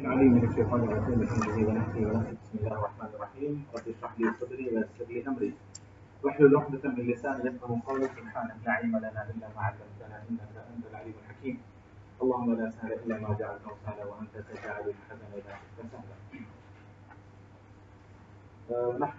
علي من الشيطان الرجيم من همزه ونفسه ونفسه بسم الله الرحمن الرحيم رب اشرح لي صدري ويسر لي امري واحلل عقدة من لساني يفقهوا قولي سبحانك لا علم لنا الا ما علمتنا انك انت العليم الحكيم اللهم لا سهل الا ما جعلته سهلا وانت تجعل الحزن اذا شئت سهلا. نحن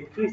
21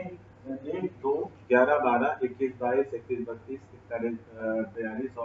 1 2 11 12 21 22 21 32 41 42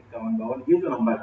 51 52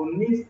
19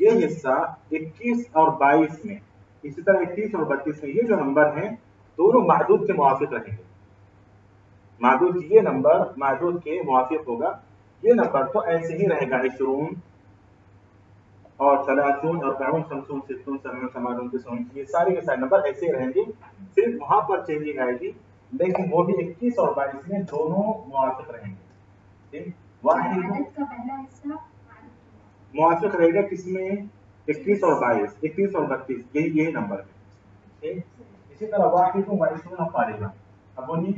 یہ حصہ 21 اور 22 میں، اسی طرح 21 اور 32 میں یہ جو نمبر ہیں دونوں معدود کے موافق رہیں گے. معدود یہ نمبر معدود کے موافق ہوگا. یہ نمبر تو ایسے ہی رہے گا 20 اور 30 اور 40 50 60 70 80 90 یہ سارے کے سارے نمبر ایسے ہی رہیں گے. صرف وہاں پر چینجنگ آئے گی، لیکن وہ بھی 21 اور 22 میں دونوں موافق رہیں گے. واحد موافق رہے گا کس میں؟ 21 اور 22، 21 اور 32 یہی نمبر ہے. اسی طرح واحد و 20 طالبا. اب بولیے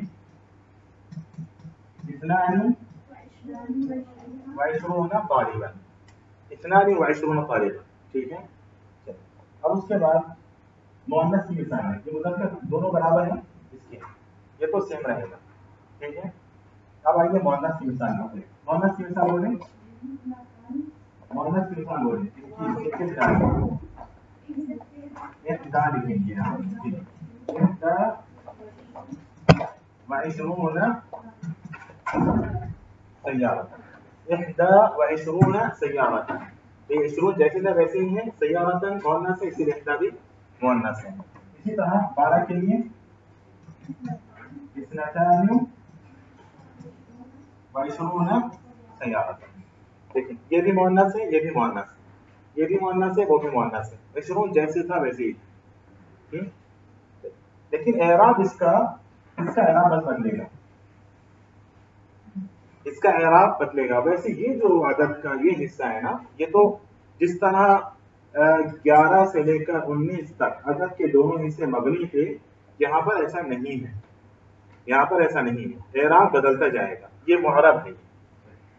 22 طالبا، 22 طالبا. ٹھیک ہے. اب اس کے بعد مؤنث کی مثال ہے. یہ مذکر دونوں برابر ہیں اس کے، یہ تو سیم رہے گا. ٹھیک ہے. اب آئیے مؤنث کی مثال بولیں. مؤنث کی مثال بولیں، مؤنث کی مثال بولیں. احدى لکھیں گے. احدى وعشرون سیارہ. احدى وعشرون سیارہ. یہ 20 جیسے تھا ویسے ہی ہے. سیارتن مؤنث ہے، اسی لیے احدى بھی مؤنث ہے. اسی طرح 12 کے لیے اثنتان وعشرون سیارہ. دیکھیں یہ بھی مؤنث ہے، یہ بھی مؤنث ہے، یہ بھی مؤنث ہے، وہ بھی مؤنث ہے. 20 جیسے تھا ویسے ہی. لیکن اعراب اس کا اعراب بس بدلے گا، اس کا اعراب بدلے گا. ویسے یہ جو عدد کا یہ حصہ ہے نا، یہ تو جس طرح 11 سے لے کر 19 تک عدد کے دونوں حصے مبنی تھے، یہاں پر ایسا نہیں ہے. یہاں پر ایسا نہیں ہے، اعراب بدلتا جائے گا. یہ معرب ہے.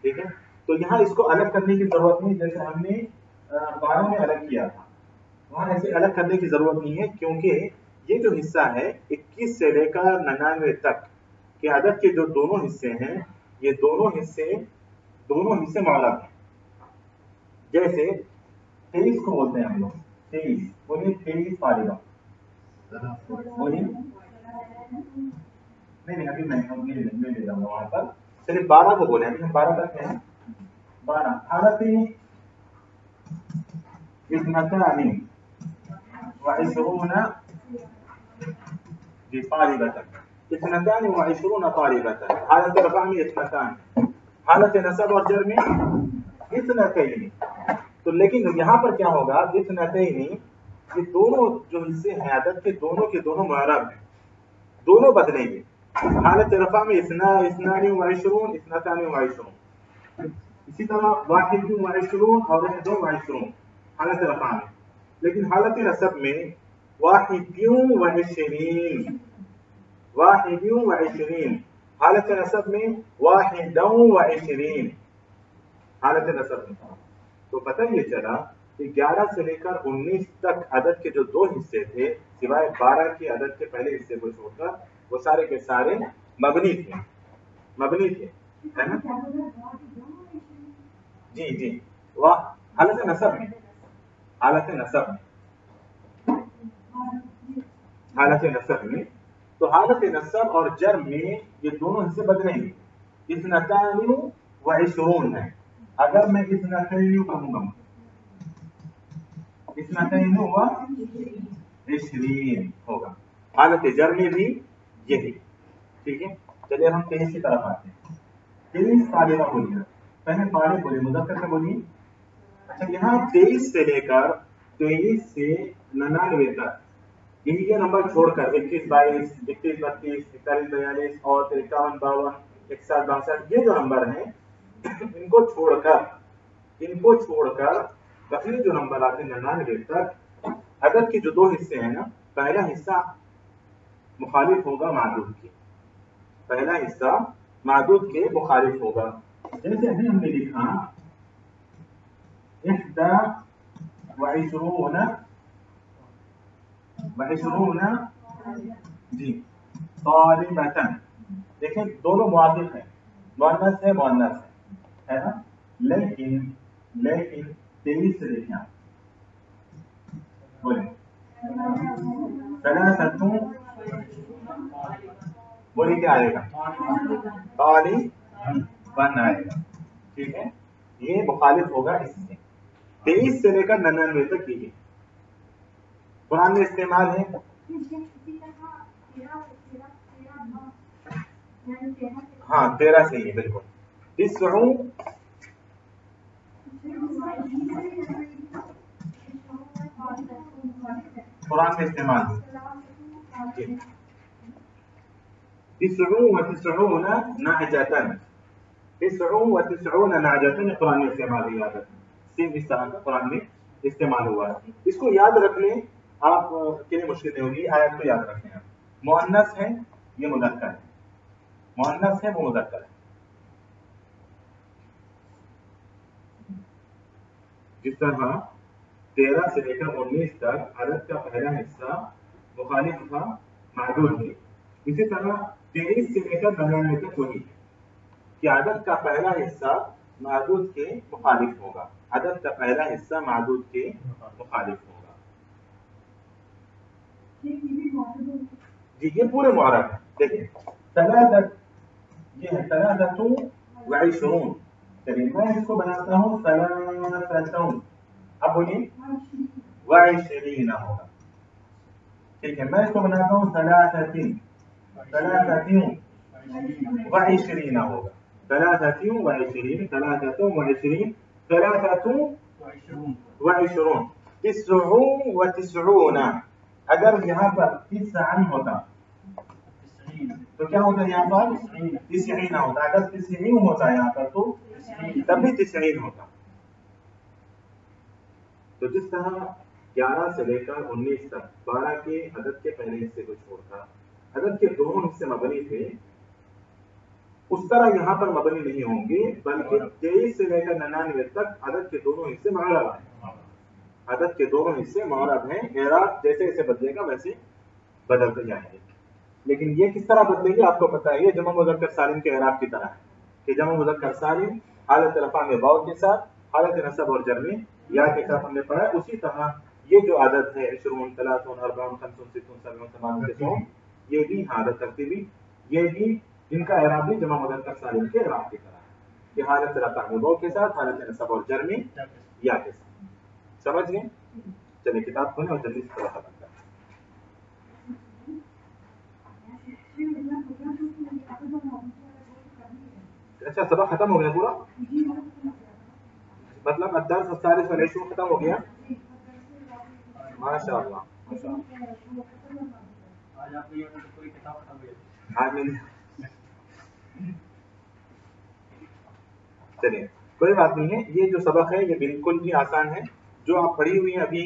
ٹھیک ہے. تو یہاں اس کو الگ کرنے کی ضرورت نہیں، جیسے ہم نے 12 میں الگ کیا تھا، وہاں ایسے الگ کرنے کی ضرورت نہیں ہے، کیونکہ یہ جو حصہ ہے 21 سے لے کر 99 تک کے عدد کے جو دونوں حصے ہیں، یہ دونوں حصے معرب ہیں. جیسے 23 کو بولتے ہیں ہم لوگ 23. بولیے 23 طالبہ. بولیے نہیں ابھی میں لے جاؤں گا وہاں پر. صرف 12 کو بولے، ابھی ہم 12 تک ہیں. 12 حالت اثنتان وعشرون طالبة. 22 وعشرون طالبة. حالت رفع میں 22، حالت نصب اور جر میں 22. تو لیکن یہاں پر کیا ہوگا؟ 22 یہ دونوں جو حصے ہیں عدد کے دونوں معرب ہیں، دونوں بدلیں گے. حالت رفع میں 22 22. اسی طرح 21 اور 21 حالت رفع میں. لیکن حالت نصب میں 21 حالت نصب میں 21 حالت نصب میں. تو پتہ یہ چلا کہ 11 سے لے کر 19 تک عدد کے جو دو حصے تھے، سوائے 12 کے عدد کے پہلے حصے کو چھوڑ کر، وہ سارے کے سارے مبنی تھے. ہے نا؟ جی وہ حالت نصب میں تو حالت نصب اور جر میں یہ دونوں حصے بدلیں گے. 22 ہے. اگر میں 22 کہوں گا 22 ہوگا. حالت جر میں بھی یہی. ٹھیک ہے. چلیے ہم 23 کی طرف آتے ہیں. 23 طالبہ بولیے. پہلے طالب بولیے، مذکر سے بولیے. اچھا یہاں 23 سے لے کر 23 سے 99 تک یہ نمبر چھوڑ کر 21 22 31 32 41 42 اور 51 52 61 62 یہ جو نمبر ہیں، ان کو چھوڑ کر بقیہ جو نمبر آتے ہیں 99 تک، عدد کے جو دو حصے ہیں نا، پہلا حصہ مخالف ہوگا معدود کے. پہلا حصہ معدود کے مخالف ہوگا. جیسے ابھی ہم نے لکھا 21 جی طالبتن. دیکھیں دونوں موافق ہیں، مؤنث ہے نا. لیکن 23 سے دیکھیں آپ بولیں بولیں کیا آئے گا؟ طالبن آئے گا. ٹھیک ہے. یہ مخالف ہوگا اس سے. 23 سے لے کر 99 تک کی ہے، قرآن میں استعمال ہے. ہاں 13 سے ہی بالکل. تسعوں قرآن میں استعمال ہے. تسعون وتسعون نعجة، 99 نعجة قرآن میں استعمال ہے. یاد رکھیں سیم اس طرح کا قرآن میں استعمال ہوا ہے. اس کو یاد رکھ لیں، آپ کے لیے مشکل نہیں ہوگی. آیت کو یاد رکھیں. مؤنث ہے یہ مذکر ہے، مؤنث ہے وہ مذکر ہے. جس طرح 13 سے لے کر 19 تک عدد کا پہلا حصہ مخالف تھا معدود کے، اسی طرح 23 سے لے کر 99 تک وہی ہے کہ عدد کا پہلا حصہ معدود کے مخالف ہوگا. عدد کا پہلا حصہ معدود کے مخالف ہوگا. جی یہ پورے معرب ہے. دیکھیں ثلاثت، یہ ہے ثلاثت وعشرون. چلیے میں اس کو بناتا ہوں ثلاثتون. اب بولیے وعشرین ہوگا. ٹھیک ہے میں اس کو بناتا ہوں ثلاثتین، ثلاثتون وعشرین ہوگا. ثلاثتون وعشرین، ثلاثتون وعشرین، ثلاثتون وعشرون. تسعون وتسعون. اگر یہاں پر تسعن ہوتا تو کیا ہوتا ہے؟ یہاں پر تسعین ہوتا. اگر تسعین ہوتا یہاں پر تو تب بھی تسعین ہوتا. تو جس طرح 11 سے لے کر 19 تک 12 کے عدد کے پہلے حصے کو چھوڑ کر عدد کے دونوں حصے مبنی تھے، اس طرح یہاں پر مبنی نہیں ہوں گے، بلکہ 23 سے لے کر 99 تک عدد کے دونوں حصے معرب ہیں. عدد کے دونوں حصے معرب ہیں. اعراب جیسے جیسے بدلے گا ویسے بدلتے جائیں گے. لیکن یہ کس طرح بدلیں گے آپ کو پتا ہے. یہ جمع مذکر سالم کے اعراب کی طرح ہے کہ جمع مذکر سالم حالت رفع میں واو کے ساتھ، حالت نصب اور جر میں یا کے ساتھ ہم نے پڑھا ہے. اسی طرح یہ جو عدد ہے 20 30 40 50 60 70 80 90 یہ بھی حالت ترتیبی، یہ بھی ان کا اعراب بھی جمع مذکر سالم کے اعراب کی طرح ہے کہ حالت رفع میں واو کے ساتھ، حالت نصب اور جر میں یا کے ساتھ. سمجھ گئے؟ چلیے کتاب کھولیں اور جلدی سے تھوڑا ختم کریں. اچھا سبق ختم ہو گیا پورا؟ مطلب الدرس الثالث والعشرون ختم ہو گیا؟ ماشاء اللہ ماشاء اللہ. چلیے کوئی بات نہیں ہے. یہ جو سبق ہے یہ بالکل بھی آسان ہے. جو آپ پڑھی ہوئی ہیں ابھی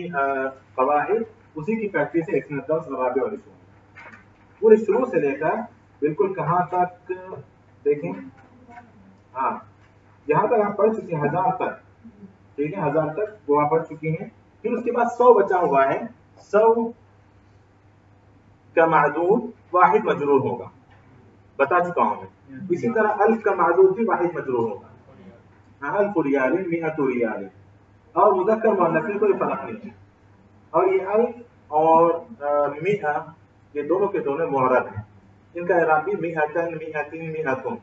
قواعد اسی کی پریکٹس ہے. 110 رابع اور عشرون پورے شروع سے لے کر بالکل کہاں تک دیکھیں. ہاں یہاں تک آپ پڑھ چکے ہیں 1000 تک. ٹھیک ہے 1000 تک وہ آپ پڑھ چکی ہیں. پھر اس کے بعد 100 بچا ہوا ہے. 100 کا معدود واحد مجرور ہوگا، بتا چکا ہوں میں. اسی طرح الف کا معدود بھی واحد مجرور ہوگا. الف ریال، مئۃ ریال، اور مذکر مؤنث میں کوئی فرق نہیں ہے. اور یہ الف اور مئہ یہ دونوں کے دونوں معرب ہیں. ان کا اعراب بھی مئتن، مئتین، مئتون،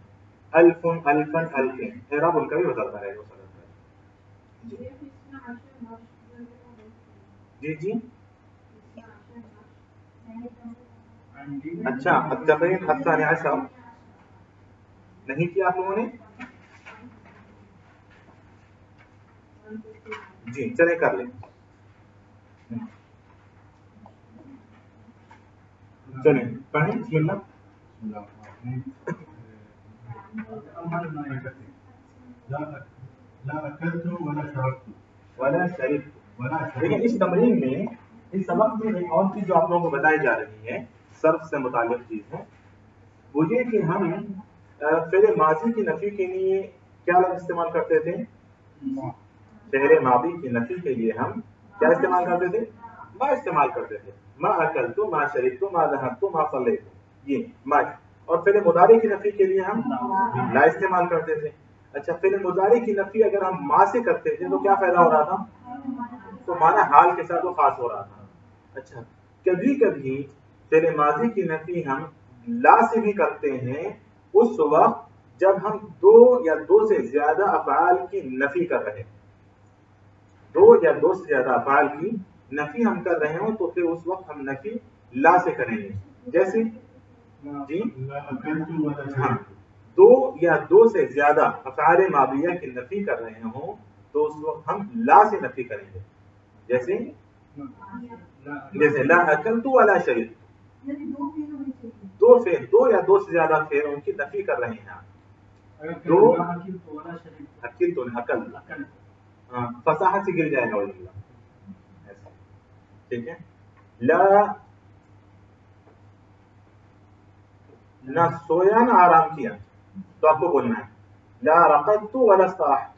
الفن، الفن، الفین. اعراب ان کا بھی بدلتا رہے گا. جی جی اچھا التمرین الثاني عشر نہیں کیا آپ لوگوں نے؟ جی چلے کر لیں. چلیں پڑھیں بسم اللہ. لیکن اس تمرین میں اس سبق میں ایک اور چیز جو آپ لوگوں کو بتائی جا رہی ہے صرف سے متعلق چیز ہے، وہ یہ کہ ہم فعل ماضی کی نفی کے لیے کیا لفظ استعمال کرتے تھے؟ فعل ماضی کی نفی کے لیے ہم کیا استعمال کرتے تھے؟ ما استعمال کرتے تھے. ما اکلت، ما شربت، ما ذهبت، ما صلیت، یہ ما. اور فعل مضارع کی نفی کے لیے ہم لا استعمال کرتے تھے. اچھا فعل مضارع کی نفی اگر ہم ما سے کرتے تھے تو کیا فائدہ ہو رہا تھا؟ تو مانا حال کے ساتھ وہ خاص ہو رہا تھا. اچھا کبھی کبھی فعل ماضی کی نفی ہم لا سے بھی کرتے ہیں اس وقت جب ہم دو یا دو سے زیادہ افعال کی نفی کر رہے ہیں. دو یا دو سے زیادہ افعال کی نفی ہم کر رہے ہوں تو پھر اس وقت ہم نفی لا سے کریں گے. جیسے جی ہاں دو یا دو سے زیادہ افعال ماضیہ کی نفی کر رہے ہوں تو اس وقت ہم لا سے نفی کریں گے. جیسے لا اکلت ولا شربت. دو یا دو سے زیادہ فعلوں کی نفی کر رہے ہیں آپ. دو اکل تو اکل فصاحت سے گر جائے گا وجہ ایسا. ٹھیک ہے. لا نہ سویا نہ آرام کیا تو آپ کو بولنا ہے لا رقدت ولا استراحت.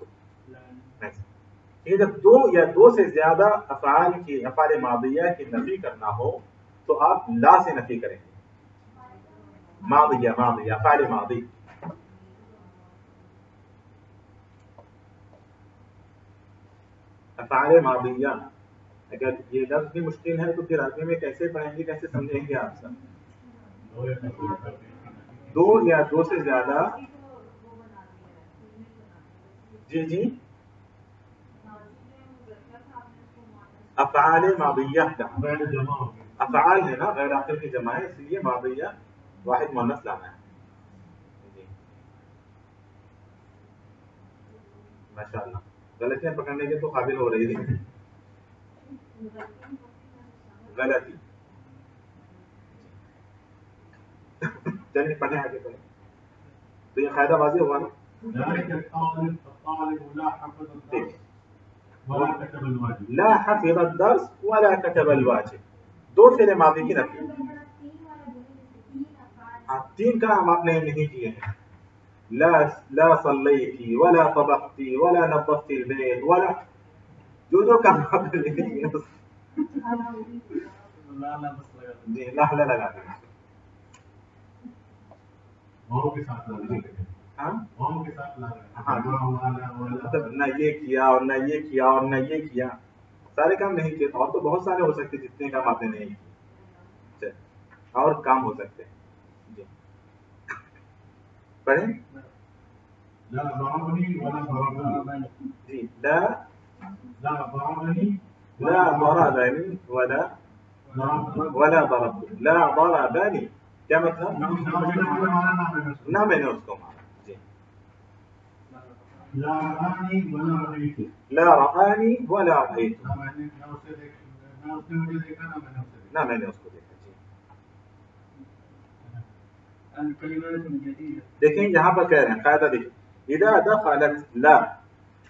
جب دو یا دو سے زیادہ افعال ماضیہ کی نفی کرنا ہو تو آپ لا سے نفی کریں گے. ماضیہ افعال ماضی. افعال ماضیہ اگر یہ لفظ بھی مشکل ہے تو پھر عربی میں کیسے پڑھیں گے, کیسے سمجھیں گے آپ سب؟ دو یا دو سے زیادہ جی افعال ماضیہ افعال ہے نا, غیر عاقل کی جمع ہے, اس لیے ماضیہ واحد مؤنث لانا ہے. ماشاء اللہ غلطیاں پکڑنے کے تو قابل ہو رہی تھی. غلطی چلیے پڑھیں آگے پڑھیں. تو یہ قاعدہ واضح ہوا نا. لا حفظ الدرس ولا كتب الواجب. دو فعل ماضی کی نفی. تین کام آپ نے نہیں کیے ہیں. لا صليت ولا طبخت ولا نظفت البيت ولا جو کام آپ نے نہیں کیے جی لا لگا دیں. مطلب نہ یہ کیا اور نہ یہ کیا اور نہ یہ کیا, سارے کام نہیں کیے. اور تو بہت سارے ہو سکتے جتنے کام آپ نے نہیں کیے, اور کام ہو سکتے ہیں. جی پڑھیں. لا ضربني ولا ضربني. جی لا ضربني ولا ضربني. لا ضربني کیا مطلب؟ نہ میں نے اس کو مارا. جی لا رآني ولا رأيت. لا رآني ولا رأيت. نہ میں نے اس کو دیکھا. جی دیکھیں یہاں پر کہہ رہے ہیں قاعدہ دیکھیں اذا دخلت لا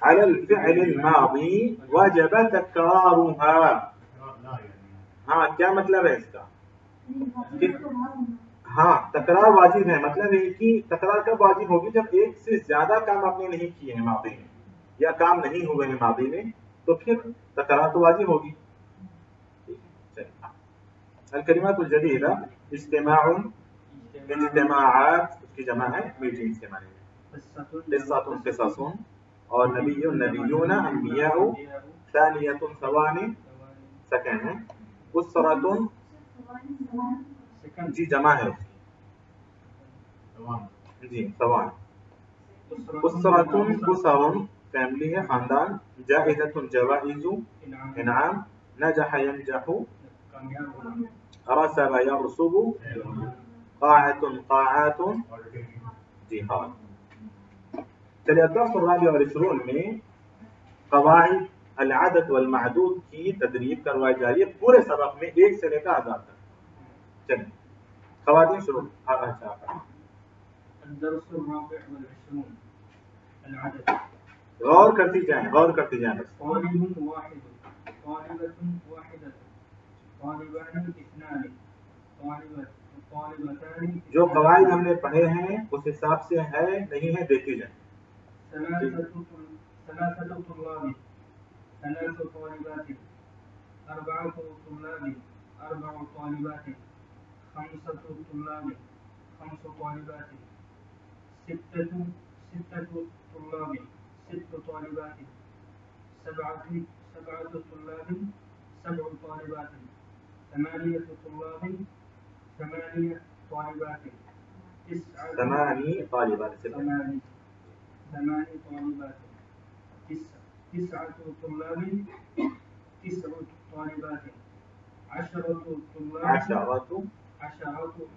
على الفعل الماضي وجب تكرارها. ہاں کیا مطلب ہے اس کا؟ ہاں تکرار واجب ہے. مطلب ہے کہ تکرار کب واجب ہوگی؟ جب ایک سے زیادہ کام آپ نے نہیں کیے ہیں ماضی میں یا کام نہیں ہوئے ہیں ماضی میں تو پھر تکرار تو واجب ہوگی. الکلمات الجدیدہ اجتماع اجتماعات اس کی جمع ہے میٹنگ کے معنی میں. قصۃ قصص اور نبی نبیون انبیاء ثانیۃ ثوانی سیکنڈ ہے. اسرۃ جی جمع ہے جی ثوان. اسرۃ اسر فیملی ہے خاندان. جائزۃ جوائز انعام. نجح ينجح رسب يرسب. قاعة قاعات جی ہاں. چلیے الدرس الرابع والعشرون میں قواعد العدد والمعدود کی تدریب کروائی جا رہی ہے پورے سبق میں 1 سے لے کر 1000 تک. چلیے خواتین شروع. الدرس الرابع والعشرون العدد. غور کرتی جائیں طالب واحد طالبة واحدة طالبان اثنان طالبتان. جو قواعد ہم نے پڑھے ہیں اس حساب سے ہے نہیں ہے دیکھتے جائیں. ثلاثة طلاب ثلاث طالبات. أربعة طلاب أربع طالبات. خمسة طلاب خمس طالبات. ستة طلاب ست طالبات. سبعة طلاب سبع طالبات. ثمانية طلاب ثمانية طالبات. ثماني طالبات. ثماني طالبات. 9 طلاب 9 طالبات 10 طلاب 10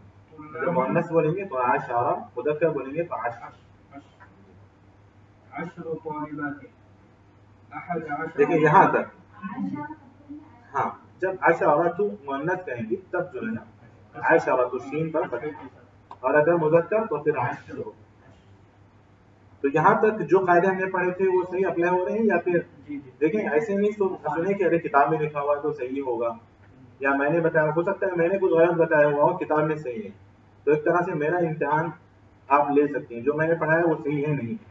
جو مؤنث بولیں گے تو عشرہ، مذکر بولیں گے تو 10. 10 طالبات 11. دیکھیں یہاں تک، ہاں جب عشرۃ مؤنث کہیں گے تب جو ہے نا عشرۃ شین پر فتح، اور اگر مذکر تو پھر 10. تو یہاں تک جو قاعدے ہم نے پڑھے تھے وہ صحیح اپلائی ہو رہے ہیں یا پھر دیکھیں ایسے نہیں سنیں کہ ارے کتاب میں لکھا ہوا ہے تو صحیح ہوگا، یا میں نے بتایا، ہو سکتا ہے میں نے کچھ غلط بتایا ہوا ہو کتاب میں صحیح ہے. تو ایک طرح سے میرا امتحان آپ لے سکتے ہیں، جو میں نے پڑھا ہے وہ صحیح ہے نہیں ہے.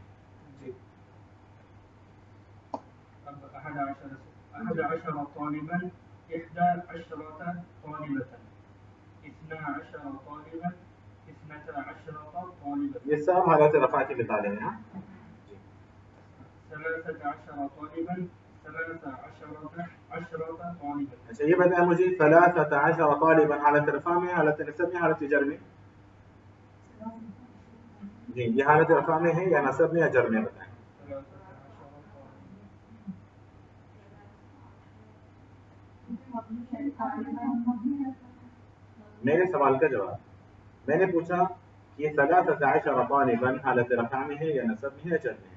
11 طالبا 11 طالبة 12 طالبا 12 طالبة. یہ سب حالت رفع کی مثالیں ہیں. 13 طالبا 13 طالبا. اچھا یہ بتائیں مجھے 13 طالبا حالت رفع میں، حالت نصب میں، حالت جر میں؟ جی یہ حالت رفع میں ہے یا نصب میں یا جر میں بتائیں. میرے سوال کا جواب، میں نے پوچھا یہ 13 طالبا حالت رفع میں ہے یا نصب میں ہے یا جر میں ہے؟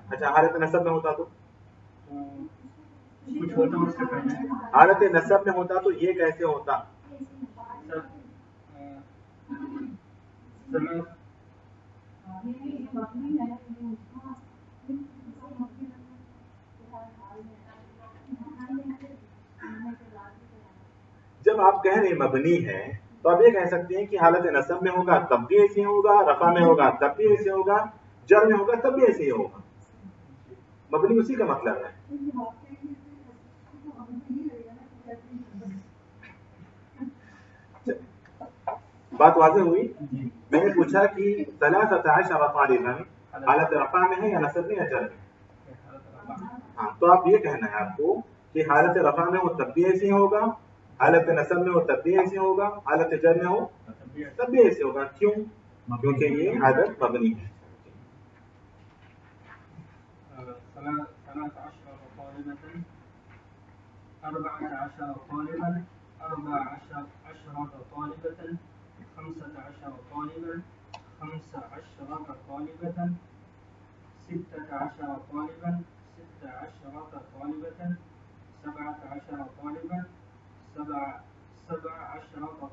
اچھا حالت نصب میں ہوتا تو حالت نصب میں ہوتا تو یہ کیسے ہوتا؟ جب آپ کہہ رہے ہیں مبنی ہے تو آپ یہ کہہ سکتے ہیں کہ حالت نصب میں ہوگا تب بھی ایسے ہوگا، رفع میں ہوگا تب بھی ایسے ہوگا، جر میں ہوگا تب بھی ایسے ہی ہوگا. مبنی اسی کا مطلب ہے. بات واضح ہوئی؟ میں نے پوچھا کہ 13 طالبا حالت رفع میں ہے یا نصب میں یا جر میں؟ ہاں تو آپ یہ کہنا ہے آپ کو کہ حالت رفع میں ہو تب بھی ایسے ہوگا، حالت نصب میں ہو تب بھی ایسے ہوگا، حالت جر میں ہو تب بھی ایسے ہوگا. کیوں؟ کیونکہ یہ عادت مبنی ہے. 13 طالبة 14 طالبا 14 طالبة 15 طالبا 15 طالبة 16 طالبا 16 طالبة 17 طالبا 17 طالبة 18 طالبا 18 طالبة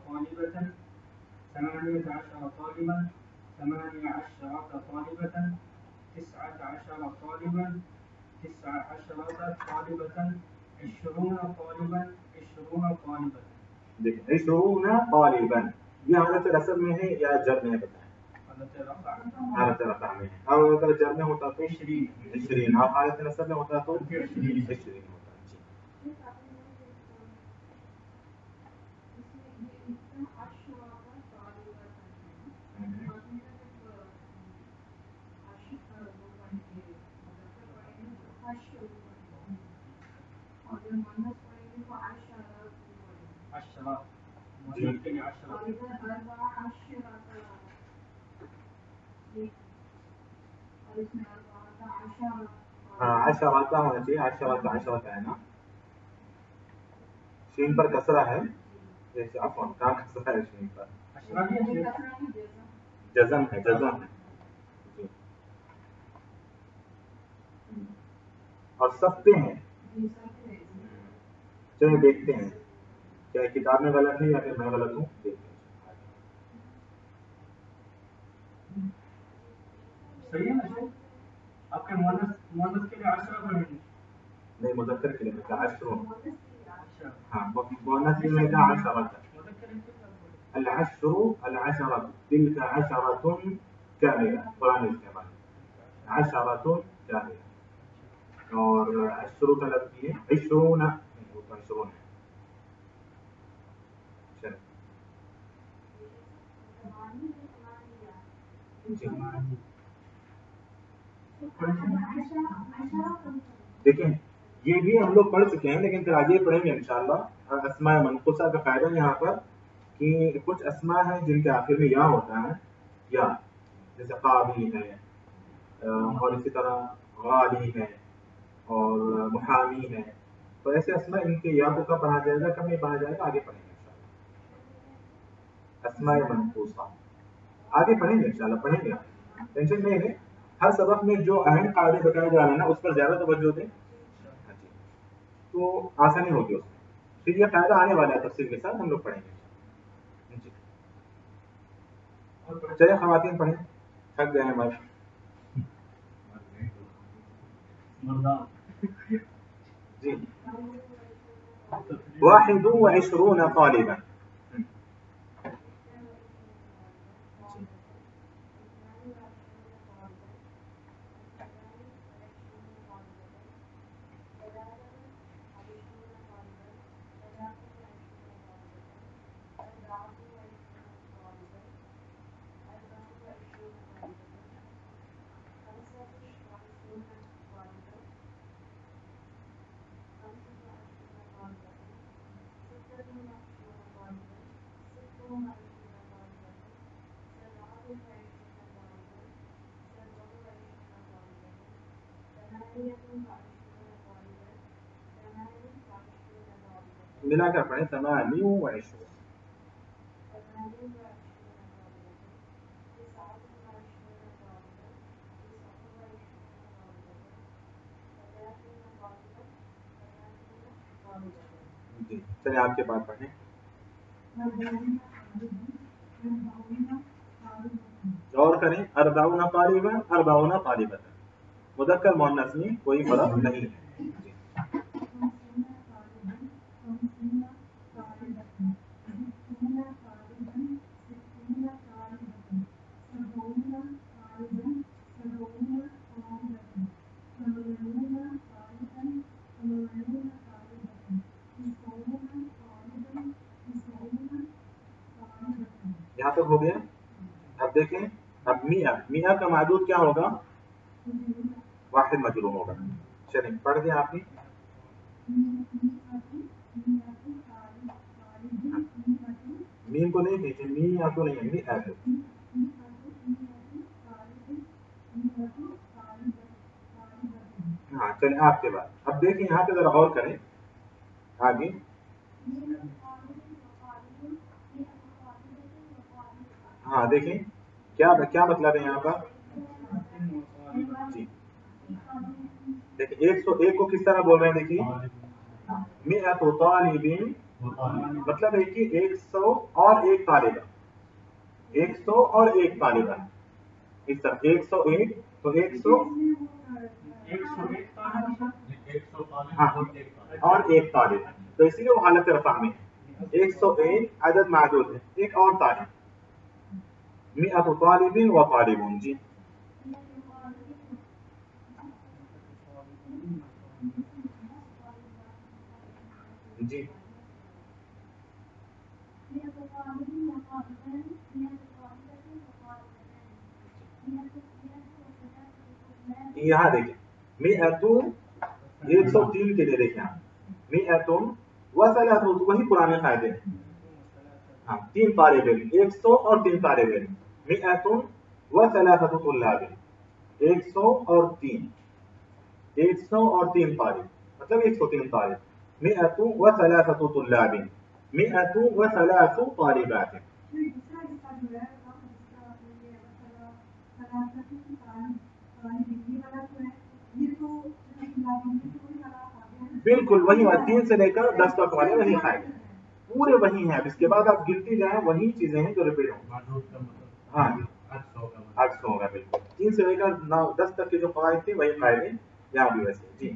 19 طالبا 19 طالبة 20 طالبا 20 طالبة. دیکھیں 20 طالبا یہ حالت نصب میں ہے یا جر میں ہے بتائیں؟ حالت رفع میں ہے. اور اگر جر میں ہوتا تو 20، اور حالت نصب میں ہوتا تو 20 ہوتا. ہاں عشرۃ ہونا چاہیے، عشرۃ ہے نا، شین پر کسرہ ہے، جیسے عفوا کہاں کسرہ ہے شین پر؟ جزم ہے، جزم ہے. اور سب پہ ہیں. چلیے دیکھتے ہیں کیا کتاب میں غلط ہے یا پھر میں غلط ہوں. دیکھتے ہیں. صحیح ہے نا؟ آپ کے مؤنث کے لیے 10 بنے گی. نہیں مذکر کے لیے کہا 10. ہاں مؤنث کے لیے کہا 10. العشر العشرة تلك 10 كاملة. قرآن استعمال 10 كاملة. اور 10 کا لفظ ہے 20 نہیں ہوتا 20 ہے. دیکھیں یہ بھی ہم لوگ پڑھ چکے ہیں لیکن پھر آگے پڑھیں گے انشاءاللہ. اسماء منقوصہ کا فائدہ یہاں پر کہ کچھ اسماء ہیں جن کے آخر میں یا ہوتا ہے یا جیسے قاضی ہے اور اسی طرح غالی ہے اور محامی ہے، تو ایسے اسماء ان کے یا کو کب پڑھا جائے گا، کب نہیں پڑھا جائے گا، آگے پڑھیں گے انشاءاللہ. اسماء منقوصہ آگے پڑھیں گے انشاءاللہ، پڑھیں گے، ٹینشن نہیں ہے. ہر سبق میں جو اہم قاعدے بتائے جا رہے ہیں نا اس پر زیادہ توجہ دیں تو آسانی ہوگی اس میں. پھر یہ قاعدہ آنے والا ہے تفصیل کے ساتھ، ہم لوگ پڑھیں گے. چلے خواتین پڑھیں، تھک گئے ہیں بس. جی 21 طالبا. ملا کر پڑھیں 28. جی چلے آپ کے پاس پڑھیں. غور کریں 40 طالبا 40 طالبۃ، مذکر مؤنث میں کوئی فرق نہیں ہے. یہاں تک ہو گیا. اب دیکھیں اب میاں کا معدود کیا ہوگا، واحد مجرور ہوگا. چلیں پڑھ دیں آپ نے. میم کو نہیں دیکھیں، میاں کو نہیں ہے، میاں کو. ہاں چلیں آپ کے بعد. اب دیکھیں یہاں پہ ذرا غور کریں آگے. ہاں دیکھیں کیا مطلب ہے یہاں پر. جی دیکھیں 101 کو کس طرح بول رہے ہیں، دیکھیے 100 طالب، مطلب ہے کہ 100 اور ایک طالبہ، 100 اور ایک طالبہ. اس طرح 101 تو 100 ہاں اور ایک طالب، تو اسی لیے وہ حالت رفع میں ہے. 101 عدد معدود ہے، ایک اور طالب. 100 طالب و طالبون. جی جی یہاں دیکھیں 103 کے لیے دیکھیں آپ 100 و ثلاثہ، وہی پرانے قاعدے ہیں. ہاں 3 طالب علم، 100 اور 3 طالب علم. 100 و ثلاثہ طلاب، 100 اور 3، 100 اور 3 طالب، مطلب 103 طالب. 100 و ثلاثہ طلاب، 100 و ثلاث طالبات. بالکل وہی 3 سے لے کر 10 تک والے وہی قاعدے پورے وہی ہیں. اب اس کے بعد آپ گنتی جائیں وہی چیزیں ہیں جو ریپیٹ ہوں. ہاں جی عکس ہوگا. بالکل 3 سے لے کر 10 تک کے جو قواعد تھے وہی قاعدے یہاں بھی ویسے. جی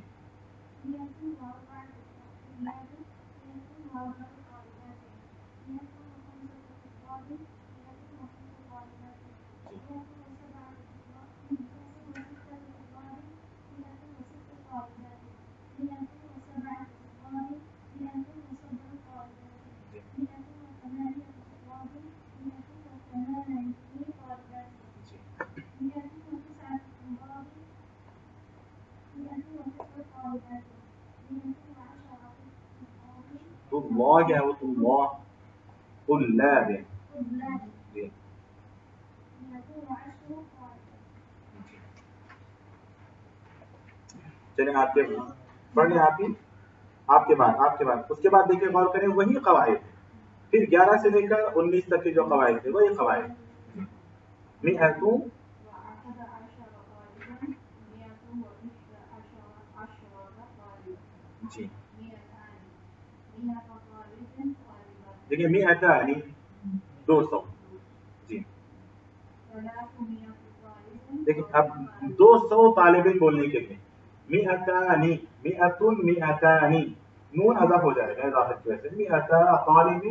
اللہ کیا ہے، وہ طلاب. جی چلیں آپ کے پڑھ لیں آپ ہی، آپ کے بعد اس کے بعد دیکھیں غور کریں وہی قواعد ہیں، پھر 11 سے لے کر 19 تک کے جو قواعد تھے وہی قواعد. مئتوں جی دیکھیے مئتان 200 جی. دیکھیں اب 200 طالب علم بولنے کے لیے مئتان مئتان نون اضاف ہو جائے گا اضافت کی وجہ سے مئتا طالب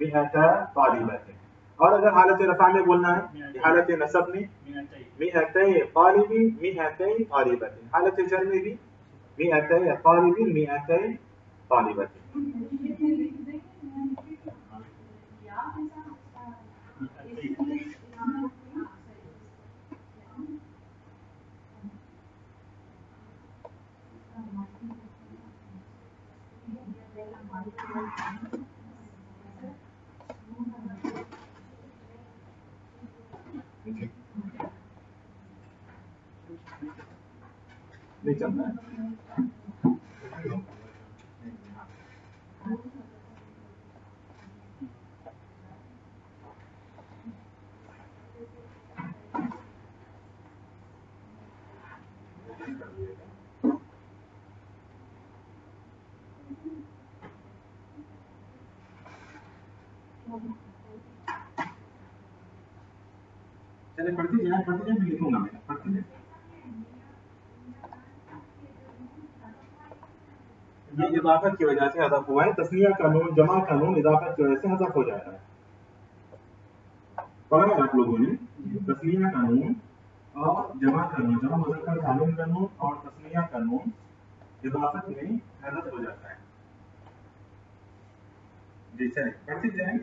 مئتا طالبات. اور اگر حالت رفع میں بولنا ہے حالت نصب میں مئتي طالب مئتي طالبات، حالت جر میں بھی مئتي طالب مئتي طالبات. نہیں چلتا ہے. چلے پڑھتے جائیں میں لکھوں گا میں پڑھتے جائیں. یہ اضافت کی وجہ سے حذف ہوا ہے، تسنیہ کا نون جمع کا نون اضافت کی وجہ سے حذف ہو جاتا ہے. پڑھا ہے آپ لوگوں نے تسنیہ کا نون اور جمع کا نون، جمع مذکر سالم کا نون اور تسنیہ کا نون اضافت میں حذف ہو جاتا ہے. جی چلیں پڑھتے جائیں.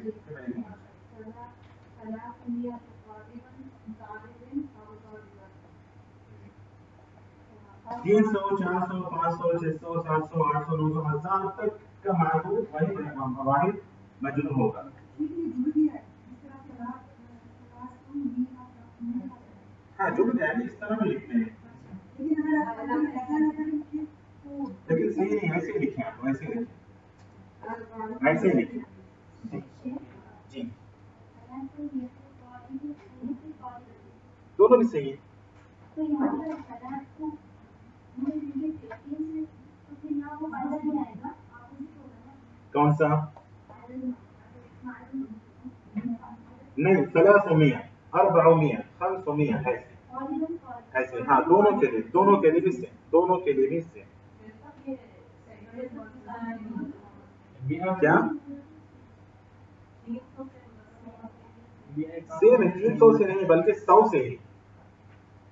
300 400 500 600 700 800 900 1000 تک کا معدود واحد مجرور ہوگا. ہاں جو بھی ہے اس طرح میں لکھتے ہیں لیکن صحیح نہیں، ایسے ہی لکھیں آپ ایسے ہی لکھیں ایسے ہی لکھیں. جی دونوں بھی صحیح ہیں. کون سا نہیں 300 400 500 ایسے ہاں دونوں کے لیے بھی سے دونوں کے لیے بھی سے کیا سیم ہے 300 سے نہیں بلکہ 100 سے ہی.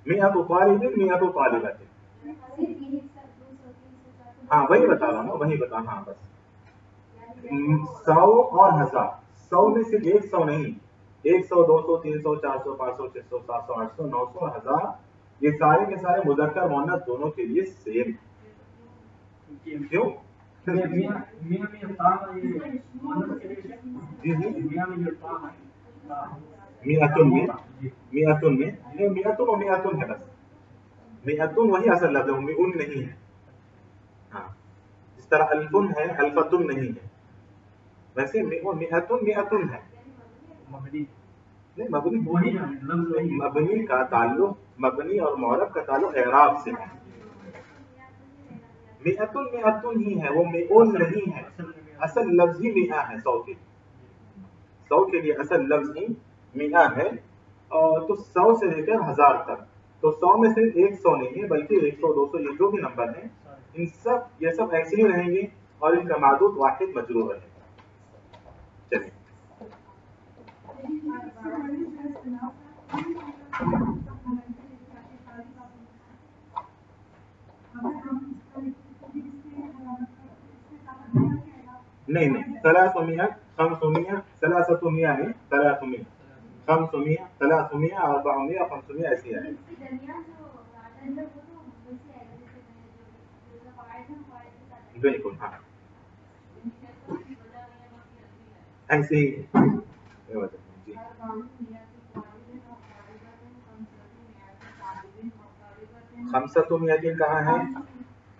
مئة طالب مئة طالبات. ہاں وہی بتا رہا ہوں نا وہی بتا. ہاں بس 100 اور 1000 100 میں صرف 100 نہیں 100 200 300 400 500 600 700 800 900 اور 1000 یہ سارے کے سارے مذکر مؤنث دونوں کے لیے سیم. کیوں؟ جی مئتن میں مئتن و مئتن ہے بس. مئتن وہی اصل لفظ ہے ان نہیں ہے. ہاں اس طرح الفن ہے الفتن نہیں ہے. ویسے مئتن ہے نہیں مبنی کا تعلق مبنی اور معرب کا تعلق اعراب سے ہے. مئتن ہی ہے وہ مئون نہیں ہے. اصل لفظ ہی مئہ ہے 100 کے لیے اصل لفظ ہی مئہ ہے. اور تو 100 سے لے کر 1000 تک تو 100 میں صرف 100 نہیں ہے بلکہ 100 200 یہ جو بھی نمبر ہیں یہ سب ایسے ہی رہیں گے اور ان کا معدود واحد مجرور رہے گا. چلیے نہیں 300 500 300 نہیں 300 500 300 400 500 ایسی ہے. بالکل ہاں ایسے ہی جی. خمسۃ مئتین کہاں ہے؟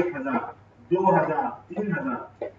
1000, 2000, 3000,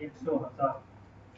100,000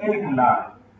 1,00,000।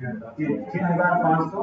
6,500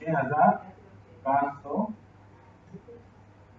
6,500,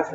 10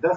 10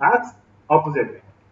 عكس opposite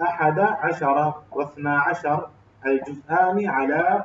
11 و12 الجزءان على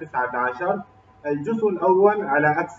19 الجزء الأول على عكس.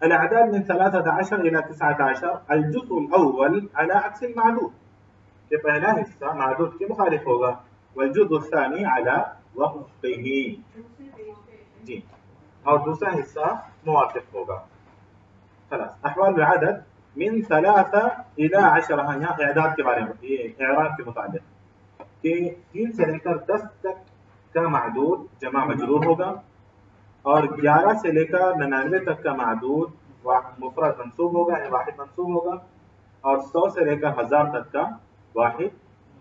الأعداد من 13 إلى 19 الجزء الأول على عكس المعدود کہ پہلا حصہ معدود کے مخالف ہوگا. والجزء الثاني على وفقه جی اور دوسرا حصہ موافق ہوگا. خلاص. احوال العدد من 3 إلى 10 یہاں اعداد کے بارے میں یہ اعراب کے متعلق کہ 3 سے لے کر 10 تک کا معدود جمع مجرور ہوگا اور 11 سے لے کر 99 تک کا معدود مفرد منصوب ہوگا یعنی واحد منصوب ہوگا اور 100 سے لے کر 1000 تک کا واحد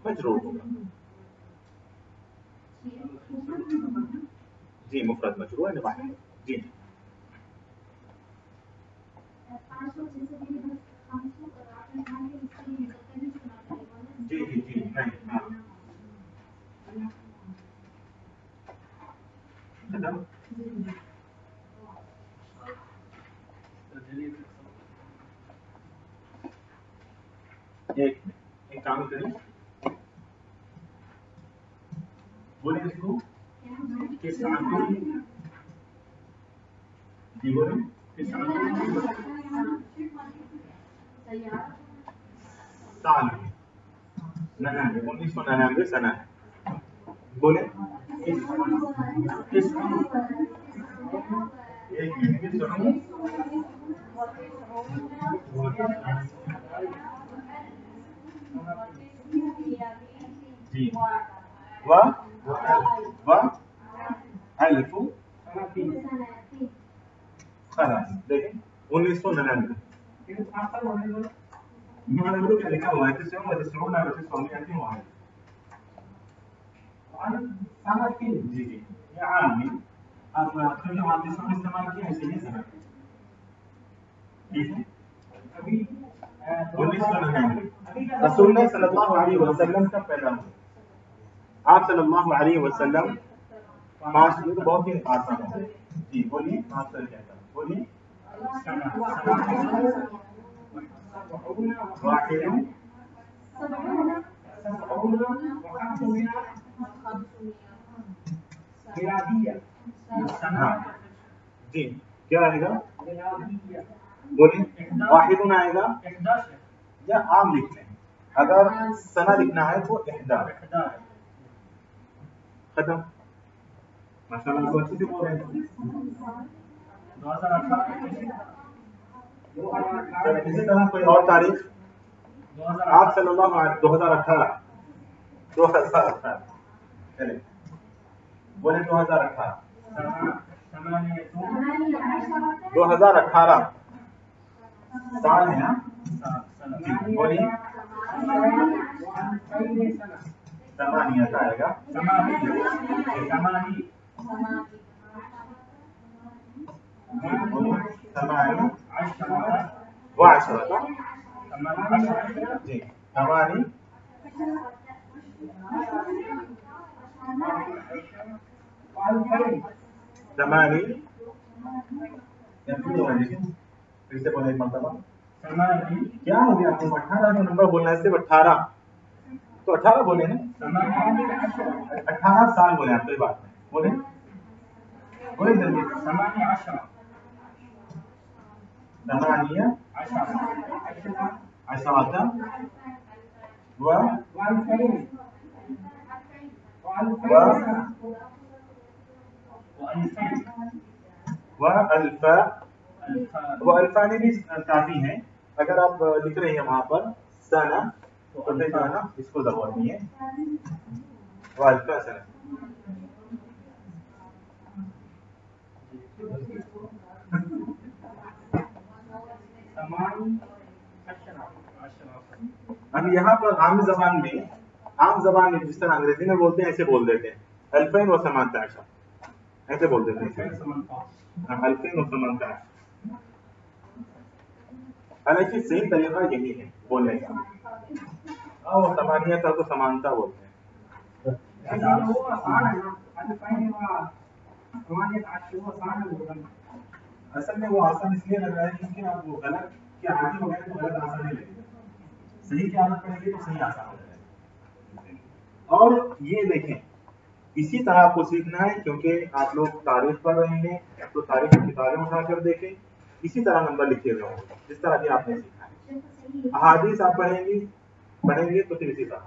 مجرور ہوگا. جی مفرد مجرور یعنی واحد. جی جی جی جی ایک کام کریں بولیں اس کو جی بولیں سال 1999 سنہ ہے. بولیں ایک منٹ جی و الف خلاص دیکھیں 1999 کیا لکھا ہوا ہے 99 جی جی یہ عام ہے. آپ جو استعمال کیا ہے صحیح سنا ٹھیک ہے. ابھی 1999 رسول اللہ صلی اللہ علیہ وسلم کا پیدا ہوا. آپ صلی اللہ علیہ وسلم 5 یہ تو بہت ہی آسان ہے. جی بولیے 5 سال کہتا ہوں بولیے جی کیا آئے گا بولیے واحد آئے گا یا عام لکھنا ہے. اگر سنہ لکھنا ہے تو احدى ختم. ماشاء اللہ کو اچھی سے بول رہے ہیں. 2018 اسی طرح کوئی اور تاریخ آپ صلی اللہ علیہ 2018 چلے بولے 2018 سال ہے نا. بولیے ثمانیہ آئے گا ثماني وعشرة جي ثماني ثماني پھر سے بولیں ایک مرتبہ کیا ہو گیا آپ کو 18 کا نمبر بولنا ہے صرف 18 تو 18 بولیں نا 18 سال بولیں آپ کوئی بات نہیں بولیں بولیں جلدی 8 عشرة والفان بھی کافی ہیں. اگر آپ لکھ رہے ہیں وہاں پر سنہ تو جو ہے نا اس کو ضرورت نہیں ہے. والفا سنہ ثماني 10 اب یہاں پر عام زبان میں جس طرح انگریزی میں بولتے ہیں ایسے بول دیتے ہیں الفین و سمانتا عشر، ایسے بول دیتے ہیں الفین و سمانتا عشر، حالانکہ صحیح طریقہ یہی ہے بولنے کا، اور سمانیت کو سمانتا بولتے ہیں. وہ آسان ہے نا، الفین و سمانیت عشر وہ آسان ہے بولنا. اصل میں وہ آسان اس لیے لگ رہا ہے کیونکہ آپ وہ غلط کے عادی ہو گئے تو غلط آسان نہیں لگے گا، صحیح کی عادت پڑے گی تو صحیح آسان ہو جائے گا. اور یہ دیکھیں اسی طرح آپ کو سیکھنا ہے، کیونکہ آپ لوگ تاریخ پڑھ رہے ہیں تو تاریخ کی کتابیں اٹھا کر دیکھیں، اسی طرح نمبر لکھے ہوئے ہوں گے جس طرح بھی آپ نے سیکھا ہے. احادیث آپ پڑھیں گے تو پھر اسی طرح.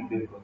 بالکل